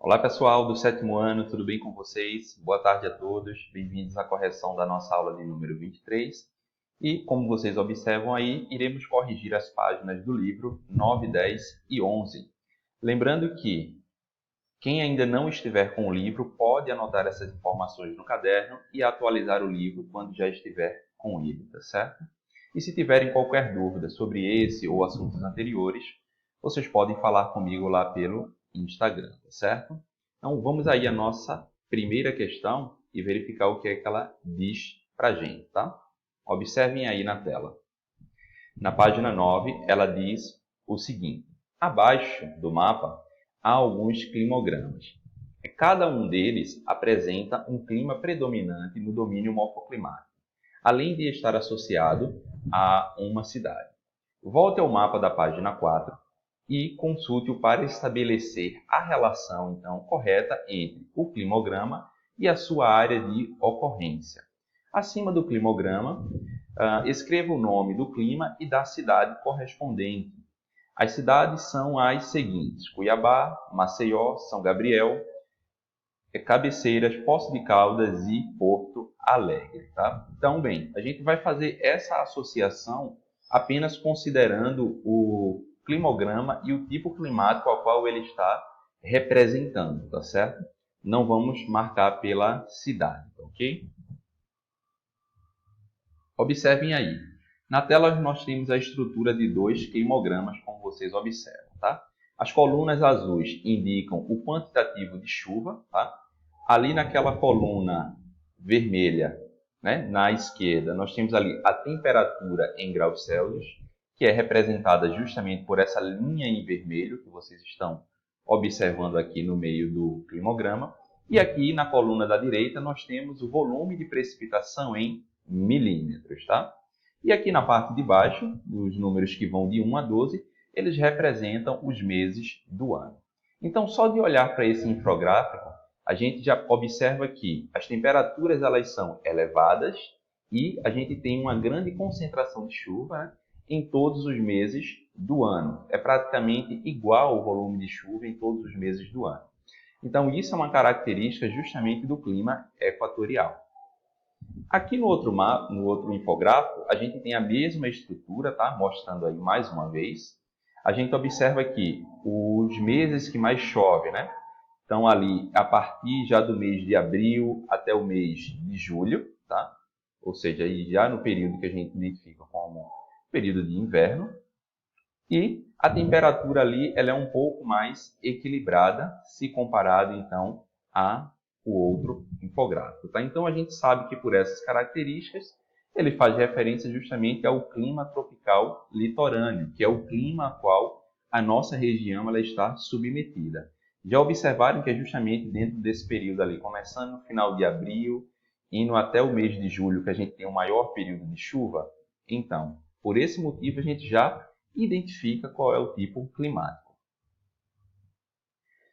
Olá pessoal do sétimo ano, tudo bem com vocês? Boa tarde a todos, bem-vindos à correção da nossa aula de número 23. E como vocês observam aí, iremos corrigir as páginas do livro 9, 10 e 11. Lembrando que quem ainda não estiver com o livro pode anotar essas informações no caderno e atualizar o livro quando já estiver com ele, tá certo? E se tiverem qualquer dúvida sobre esse ou assuntos anteriores, vocês podem falar comigo lá pelo Instagram, tá certo? Então vamos aí à nossa primeira questão e verificar o que é que ela diz para a gente, tá? Observem aí na tela. Na página 9, ela diz o seguinte: abaixo do mapa há alguns climogramas. Cada um deles apresenta um clima predominante no domínio morfoclimático, além de estar associado a uma cidade. Volte ao mapa da página 4 e consulte-o para estabelecer a relação então correta entre o climograma e a sua área de ocorrência. Acima do climograma, escreva o nome do clima e da cidade correspondente. As cidades são as seguintes: Cuiabá, Maceió, São Gabriel, Cabeceiras, Poços de Caldas e Porto Alegre. Tá? Então, bem, a gente vai fazer essa associação apenas considerando o climograma e o tipo climático ao qual ele está representando, tá certo? Não vamos marcar pela cidade, ok? Observem aí. Na tela nós temos a estrutura de dois climogramas, como vocês observam, tá? As colunas azuis indicam o quantitativo de chuva, tá? Ali naquela coluna vermelha, né, na esquerda, nós temos ali a temperatura em graus Celsius, que é representada justamente por essa linha em vermelho que vocês estão observando aqui no meio do climograma. E aqui na coluna da direita nós temos o volume de precipitação em milímetros, tá? E aqui na parte de baixo, os números que vão de 1 a 12, eles representam os meses do ano. Então, só de olhar para esse infográfico, a gente já observa que as temperaturas elas são elevadas e a gente tem uma grande concentração de chuva, né, em todos os meses do ano. É praticamente igual o volume de chuva em todos os meses do ano. Então, isso é uma característica justamente do clima equatorial. Aqui no outro infográfico, a gente tem a mesma estrutura, tá? Mostrando aí mais uma vez. A gente observa aqui os meses que mais chove, né? Então, ali, a partir já do mês de abril até o mês de julho, tá? Ou seja, aí já no período que a gente identifica como período de inverno. E a temperatura ali ela é um pouco mais equilibrada se comparado, então, a o outro infográfico. Tá? Então, a gente sabe que por essas características, ele faz referência justamente ao clima tropical litorâneo, que é o clima a qual a nossa região ela está submetida. Já observaram que é justamente dentro desse período ali, começando no final de abril, indo até o mês de julho, que a gente tem o maior período de chuva? Então, por esse motivo, a gente já identifica qual é o tipo climático.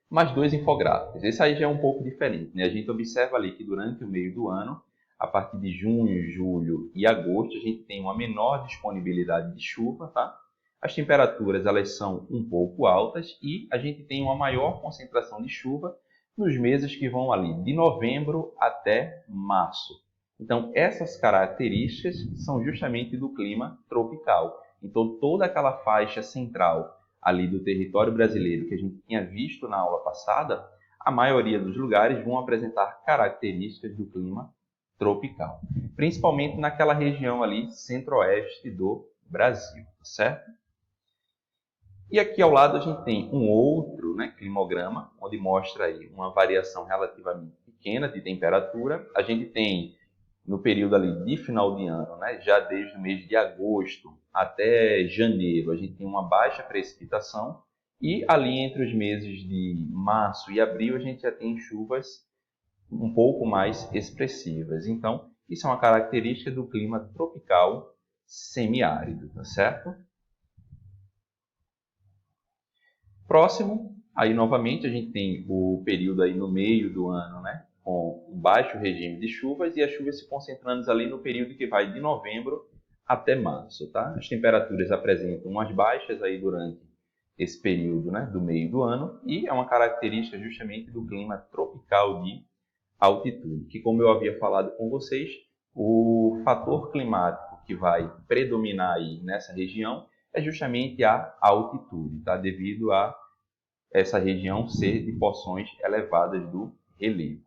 Mais dois infográficos. Esse aí já é um pouco diferente, né? A gente observa ali que durante o meio do ano, a partir de junho, julho e agosto, a gente tem uma menor disponibilidade de chuva, tá? As temperaturas elas são um pouco altas e a gente tem uma maior concentração de chuva nos meses que vão ali de novembro até março. Então, essas características são justamente do clima tropical. Então, toda aquela faixa central ali do território brasileiro que a gente tinha visto na aula passada, a maioria dos lugares vão apresentar características do clima tropical, principalmente naquela região ali centro-oeste do Brasil, certo? E aqui ao lado a gente tem um outro, né, climograma, onde mostra aí uma variação relativamente pequena de temperatura. A gente tem no período ali de final de ano, né, já desde o mês de agosto até janeiro, a gente tem uma baixa precipitação e ali entre os meses de março e abril a gente já tem chuvas um pouco mais expressivas. Então, isso é uma característica do clima tropical semiárido, tá certo? Próximo, aí novamente a gente tem o período aí no meio do ano, né, com um baixo regime de chuvas e as chuvas se concentrando ali no período que vai de novembro até março, tá? As temperaturas apresentam umas baixas aí durante esse período, né, do meio do ano, e é uma característica justamente do clima tropical de altitude, que, como eu havia falado com vocês, o fator climático que vai predominar aí nessa região é justamente a altitude, tá? Devido a essa região ser de porções elevadas do relevo.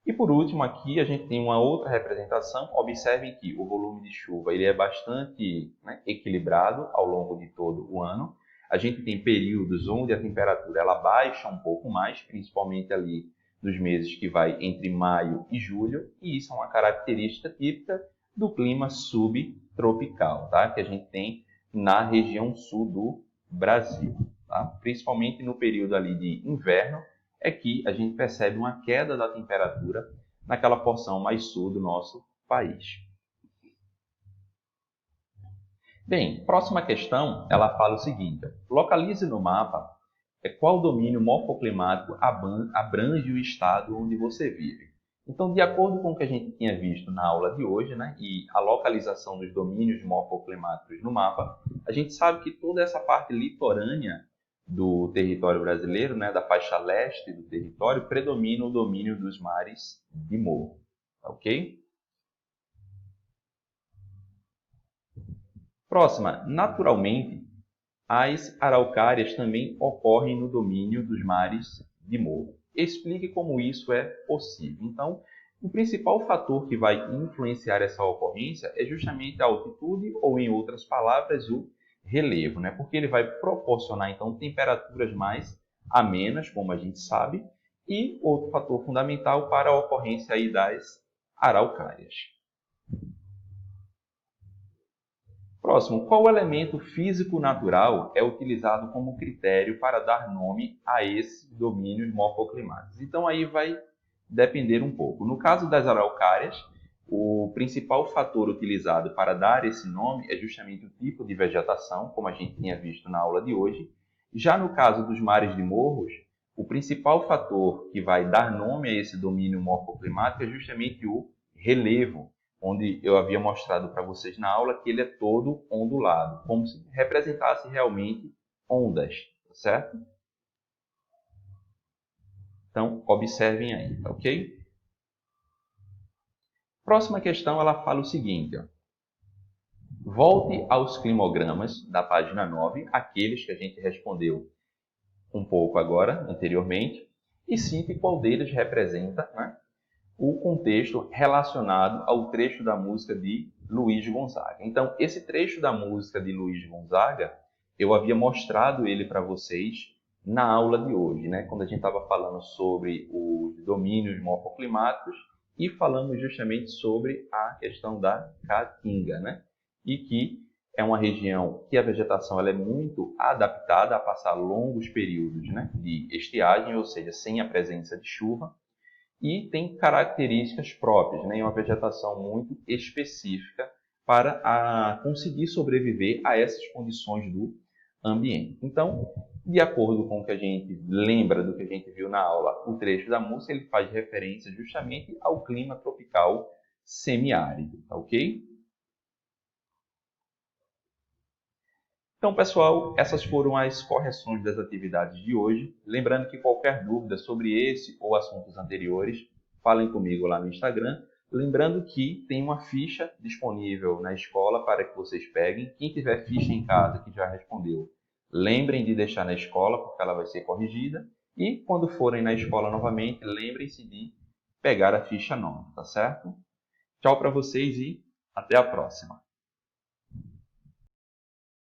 E por último aqui a gente tem uma outra representação. Observem que o volume de chuva ele é bastante, né, equilibrado ao longo de todo o ano. A gente tem períodos onde a temperatura ela baixa um pouco mais, principalmente ali nos meses que vai entre maio e julho, e isso é uma característica típica do clima subtropical, tá? Que a gente tem na região sul do Brasil, tá? Principalmente no período ali de inverno, é que a gente percebe uma queda da temperatura naquela porção mais sul do nosso país. Bem, próxima questão, ela fala o seguinte: localize no mapa qual domínio morfoclimático abrange o estado onde você vive. Então, de acordo com o que a gente tinha visto na aula de hoje, né, e a localização dos domínios morfoclimáticos no mapa, a gente sabe que toda essa parte litorânea do território brasileiro, né, da faixa leste do território, predomina o domínio dos mares de morro. Ok? Próxima. Naturalmente, as araucárias também ocorrem no domínio dos mares de morro. Explique como isso é possível. Então, o principal fator que vai influenciar essa ocorrência é justamente a altitude, ou em outras palavras, o relevo, né? Porque ele vai proporcionar, então, temperaturas mais amenas, como a gente sabe, e outro fator fundamental para a ocorrência aí das araucárias. Próximo, qual elemento físico natural é utilizado como critério para dar nome a esses domínios morfoclimáticos? Então aí vai depender um pouco. No caso das araucárias, o principal fator utilizado para dar esse nome é justamente o tipo de vegetação, como a gente tinha visto na aula de hoje. Já no caso dos mares de morros, o principal fator que vai dar nome a esse domínio morfoclimático é justamente o relevo, onde eu havia mostrado para vocês na aula que ele é todo ondulado, como se representasse realmente ondas, certo? Então, observem aí, tá ok? Próxima questão, ela fala o seguinte, ó. Volte aos climogramas da página 9, aqueles que a gente respondeu um pouco agora, anteriormente, e cite qual deles representa, né, o contexto relacionado ao trecho da música de Luiz Gonzaga. Então, esse trecho da música de Luiz Gonzaga, eu havia mostrado ele para vocês na aula de hoje, né? Quando a gente estava falando sobre os domínios morfoclimáticos e falamos justamente sobre a questão da caatinga, né? E que é uma região que a vegetação ela é muito adaptada a passar longos períodos, né, de estiagem, ou seja, sem a presença de chuva, e tem características próprias, né, uma vegetação muito específica para conseguir sobreviver a essas condições do ambiente. Então, de acordo com o que a gente lembra do que a gente viu na aula, o trecho da música ele faz referência justamente ao clima tropical semiárido, tá ok? Então, pessoal, essas foram as correções das atividades de hoje. Lembrando que qualquer dúvida sobre esse ou assuntos anteriores, falem comigo lá no Instagram. Lembrando que tem uma ficha disponível na escola para que vocês peguem. Quem tiver ficha em casa que já respondeu, lembrem de deixar na escola, porque ela vai ser corrigida. E quando forem na escola novamente, lembrem-se de pegar a ficha nova, tá certo? Tchau para vocês e até a próxima!